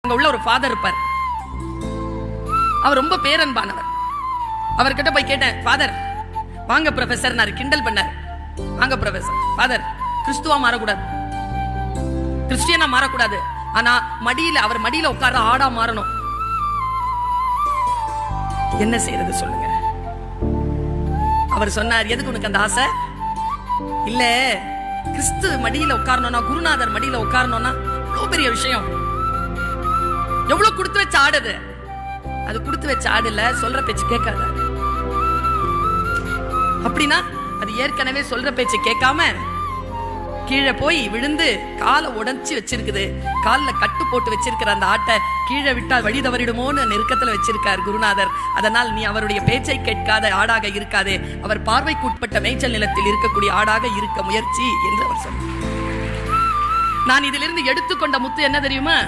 அங்க உள்ள ஒரு ஃபாதர் இருப்பார். அவர் ரொம்ப பேரன்பானவர். அவர்கிட்ட போய் கேட்டேன், ஃபாதர் வாங்க ப்ரொஃபசர், நான் கிண்டல் பண்ணார். வாங்க ப்ரொஃபசர், ஃபாதர் கிறிஸ்துவா மாறக்கூடாது, கிறிஸ்டியனா மாறக்கூடாது, ஆனா மடியில அவர் மடியில உட்கார்ற ஆடா மாறணும். என்ன செய்யறது சொல்லுங்க? அவர் சொன்னார், எதுக்கு உனக்கு அந்த ஆசை? இல்ல, கிறிஸ்து மடியில உட்காரணும்னா, குருநாதர் மடியில உட்காரணும்னா எவ்வளவு பெரிய விஷயம். எவ்வளவு கொடுத்து வச்ச ஆடுது. அது கொடுத்து வச்ச ஆடுல சொல்ற பேச்சு கேட்காத. அப்படின்னா அது ஏற்கனவே சொல்ற பேச்சு கேட்காம கீழே போய் விழுந்து காலை உடைச்சு வச்சிருக்குது. காலில் கட்டு போட்டு வச்சிருக்கிற அந்த ஆட்டை கீழே விட்டால் வழி தவறிடுமோன்னு நெருக்கத்தில் வச்சிருக்கார் குருநாதர். அதனால் நீ அவருடைய பேச்சை கேட்காத ஆடாக இருக்காதே, அவர் பார்வைக்கு உட்பட்ட மேய்ச்சல் நிலத்தில் இருக்கக்கூடிய ஆடாக இருக்க முயற்சி என்று அவர் சொன்னார். நான் இதிலிருந்து எடுத்துக்கொண்ட முத்து என்ன தெரியுமா?